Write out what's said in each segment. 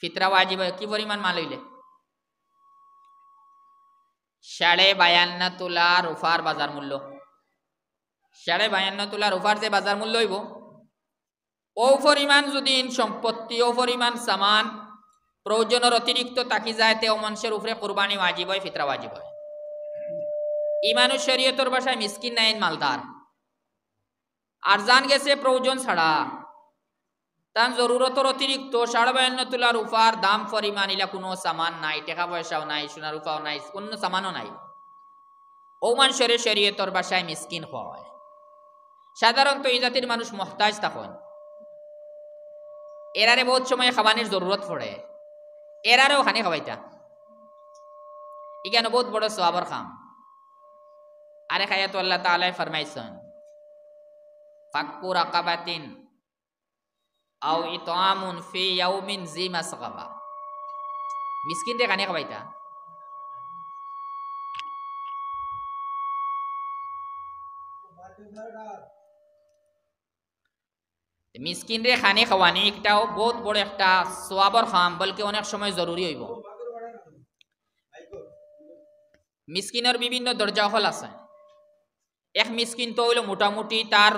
ফিতরা ওয়াজিব হয় কি পরিমাণ মাল হইলে? 52.5 তোলা রুফার বাজার মূল্য। 52.5 তোলা রুফার যে বাজার মূল্য হইব, ও পরিমাণ যদি সম্পত্তি ও পরিমাণ সামান প্রয়োজনের অতিরিক্ত তাকি যায়, তেও মানুষের উপরে কুরবানি ওয়াজিব হয়, ফিতরা ওয়াজিব হয়। ইমানুষ শরীয়তের ভাষায় মিসকিন নাইন মালদার। আর জান গেছে প্রয়োজন ছাড়া, তার জরুরতর অতিরিক্ত 52.5 তোলা রুফার দাম পরিমাণ ইলা কোনো সামান নাই, টাকা পয়সাও নাই, সোনা রূপাও নাই, কোনো সামানও নাই, ও মানুষের শরীয়তের ভাষায় মিসকিন হয়। সাধারণত এই জাতির মানুষ মুহতাজ তখন, এরারে বহুত সময় খাবানির জরুরত পড়ে, এরারেও খানি খাবাইতা ইখানে বহুত বড় সওয়াবের কাম। আরে খায়া তো আল্লাহ তাআলা ফরমাইছেন, ফাক্কু রাকাবাতিন আও ইতআমুন ফি ইয়াউমিন জি মাসগাবা। মিসকিন রে খানি খাবাইতা। মিসকিন রে খানি খাওয়ানি একটাও বহুত বড় একটা সওয়াবের কাম, বলকে অনেক সময় জরুরি হইব। মিসকিনের বিভিন্ন দরজা হল আছে। এক মিসকিন তো হইল মোটামুটি তার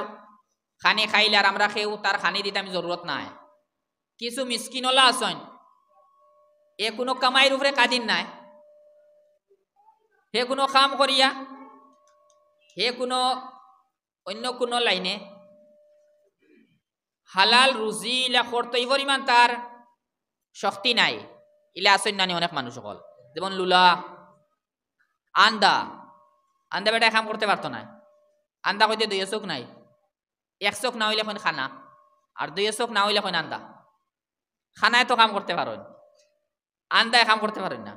খানি খাইলে আর আমরা খেয়েও তার খানি দিতে আমি জরুরত নাই। কিছু মিসকিন হলা আছেন, এ কোনো কামাইয়ের উপরে কাদিন নাই, হে কোনো কাম করিয়া, হে কোনো অন্য কোনো লাইনে হালাল রুজি ইলা করতে এই পরিমাণ তার শক্তি নাই। ইলা আছেন নানি অনেক মানুষ সকল, যেমন লুলা, আন্দা। আন্দা বেটা কাম করতে পারতো না। আন্দা কইতে 2 চোখ নাই, 1 চোখ না হইলে এখন খানা, আর 2 চোখ না হইলে এখন আন্দা। খানায় তো কাম করতে পারেন, আন্দায় কাম করতে পারেন না।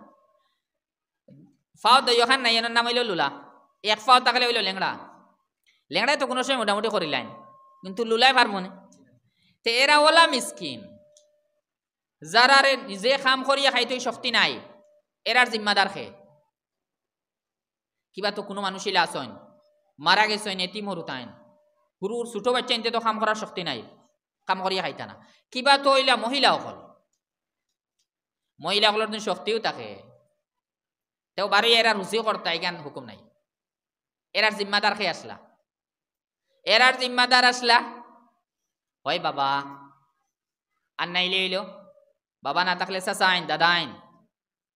ফাও দইখান নাই, এর নাম হইল লুলা। 1 ফাও থাকলে হইল লেংড়া। লেংড়ায় তো কোনো সময় মোটামুটি করিলেন, কিন্তু লুলাই পারবো না। তে এরা ওলা মিসকিন, যারা নিজে কাম করিয়া খাইতে শক্তি নাই, এরার জিম্মাদার খে। কিবা তো কোনো মানুষ ইলা আসেন মারা গেছেন, এতিম হরুতাইন, গুরুর ছোট বাচ্চা ইনতে তো কাম করার শক্তি নাই, কাম করিয়া খাইতা না। কিবা তো ইলা মহিলা অকল, মহিলাগুলোর তো শক্তিও থাকে, তেও বাড়ি এরা রুচিও করতে জ্ঞান হুকুম নাই। এরার জিম্মাদার খেয়ে আসলা, এরার জিম্মাদার আসলা হয় বাবা, আর নাইলে হইল বাবা, না থাকলে চাচা আইন, দাদা আইন,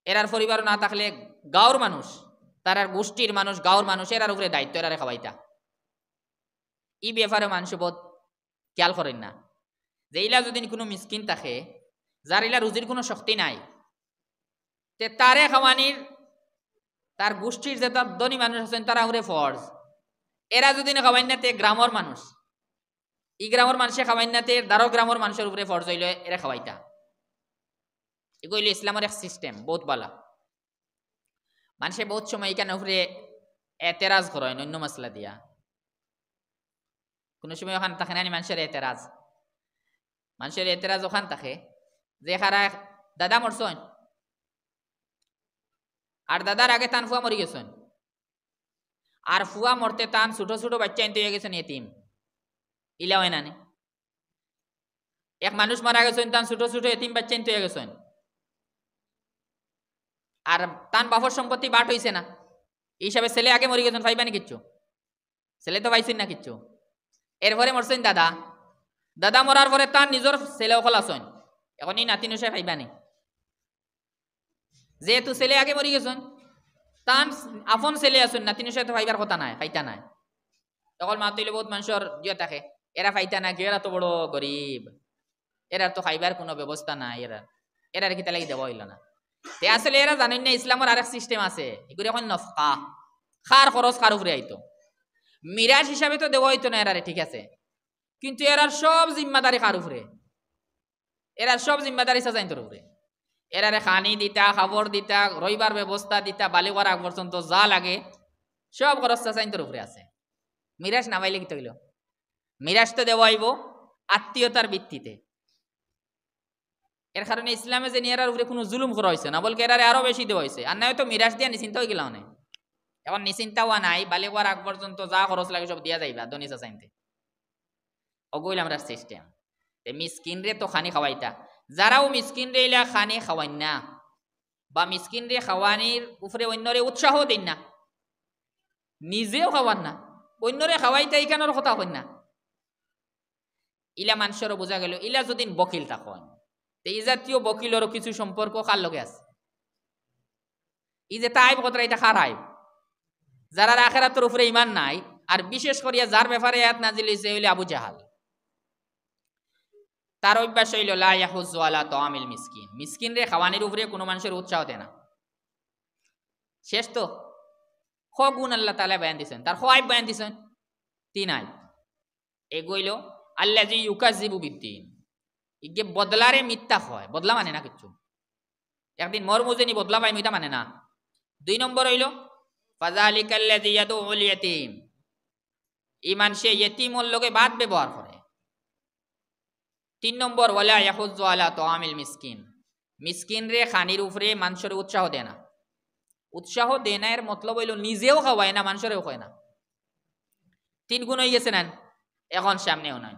এরার পরিবারও না থাকলে গাঁওর মানুষ, তারার গোষ্ঠীর মানুষ, গাঁওর মানুষ, এরার উপরে দায়িত্ব এরারে খাওয়াইতা। ই ব্যাপারে মানুষ বোধ খেয়াল করেন না যে ইলা যদি কোনো মিসকিন থাকে, যার ইলা রুজির কোনো শক্তি নাই, তে তারে খাওয়ানির তার গোষ্ঠীর যে তার ধনী মানুষ আছেন তারা উপরে ফরজ। এরা যদি না খাওয়াই না, তে গ্রামের মানুষ, ই গ্রামের মানুষে খাওয়াই না, তে দারো গ্রামের মানুষের উপরে ফরজ হইল এরা খাওয়াইতা। এগুলো ইসলামের এক সিস্টেম, বহুত ভালো। মানুষে বহুত সময় এখানে উপরে এতেরাজ করেন অন্য মশলা দিয়া, কোন সময় ওখান থাকে না মানুষের এতেরাজ। মানুষের এতেরাজ ওখান থাকে যে খারা দাদা মরছেন, আর দাদার আগে তান ফুয়া মরি গেছেন, আর ফুয়া মরতে তান ছোট ছোট বাচ্চা এনতে হয়ে গেছেন এতিম, ইলা হয় না। এক মানুষ মারা গেছেন, তান ছোট ছোট এতিম বাচ্চা এনতে হয়ে গেছেন, আর তান বাপর সম্পত্তি বাট হইছে না, এই হিসাবে ছেলে আগে মরি গেছেন, পাইবানি কিচ্ছু, ছেলে তো পাইছেন না কিচ্ছু। এরপরে মরছেন দাদা, দাদা মরার পরে তার নিজের ছেলে অকল আছেন, এখন এই নাতি নসায় পাইবানি। যেহেতু ছেলে আগে মরি গেছেন, তান আপন ছেলে আছেন, নাতি নসায় তো পাইবার কথা নাই, পাইতা নাই। তখন মা তৈলে বহুত মানুষের জিয়া থাকে, এরা পাইতা না, এরা তো বড় গরিব, এরা তো খাইবার কোনো ব্যবস্থা নাই, এরা কি তাহলে দেওয়া হইল না। তে আসলে এরা জানেন না ইসলামের আরেক সিস্টেম আছে, এগুলো এখন নফকা, খার খরচ খার উপরে আইতো, মিরাজ হিসাবে তো দেওয়া হইতো না এরারে, ঠিক আছে, কিন্তু এরার সব জিম্মাদারি কার উপরে, এরার সব জিম্মাদারি সাজাইন্তর উপরে। এরারে খানি দিতা, খাবার দিতা, রইবার ব্যবস্থা দিতা, বালি করা আগ পর্যন্ত যা লাগে সব খরচ সাজাইন্তর উপরে আছে। মিরাজ নামাইলে কি তৈল, মিরাজ তো দেওয়া হইব আত্মীয়তার ভিত্তিতে। এর কারণে ইসলামে যে এরার উপরে কোনো জুলুম করা হয়েছে না, বলকে এরারে আরো বেশি দেওয়া হয়েছে। আর না হয়তো মিরাজ দিয়া নিশ্চিন্তা হয়ে গেলাম, এখন নিশ্চিন্তা হওয়া নাই, বালি করার আগ পর্যন্ত যা খরচ লাগে সব দিয়া যাইবা দনিসা চাইতে। অগইল আমরা সিস্টেম। মিসকিন রে তো খানি খাওয়াইতা, যারাও মিসকিন রে ইলা খানি খাওয়াইন না বা মিসকিন রে খাওয়ানির উপরে অন্যরে উৎসাহ দিন না, নিজেও খাওয়ান না, অন্যরে খাওয়াইতে এইখানোর কথা হইন না, ইলা মানুষেরও বোঝা গেল ইলা যদি বকিল তখন এই জাতীয় বকিলেরও কিছু সম্পর্ক কার লগে আছে। এই যে তাইব কথা এটা খারাই যারা আখিরাতের উপরে ঈমান নাই, আর বিশেষ করিয়া যার ব্যাপারে আয়াত নাজিল হইছে হইলে আবু জাহাল। তার অভ্যাস হইল লা ইয়াহুযু আলা তাআমিল মিসকিন, মিসকিন রে খাওয়ানির উপরে কোনো মানুষের উৎসাহ দেয় না। শেষ তো খ গুণ আল্লাহ তাআলা বয়ান দিছেন, তার খ আইব বয়ান দিছেন, তিন আইব। এগোইল আল্লাযী ইউকাযযিবু বিদ্দীন, ইগে বদলারে মিথ্যা হয়, বদলা মানে না কিচ্ছু, একদিন মরমুজেনি বদলা পাই মিথ্যা মানে না। দুই নম্বর হইল ফাযালিকাল্লাযী ইয়াদউল ইয়াতীম, ঈমান সে ইয়েতিমর লগে বাদ ব্যবহার করে। তিন নম্বর ওয়ালা ইয়াহুয্যু আলা তাআমিল মিসকিন, মিসকিন রে খানির উপরে মানুষের উৎসাহ দেয় না। উৎসাহ দেয় না এর মতলব হইল নিজেও খাওয়ায় না, মানুষেরও খায় না। তিন গুণ হয়ে গেছে না, এখন সামনেও নয়।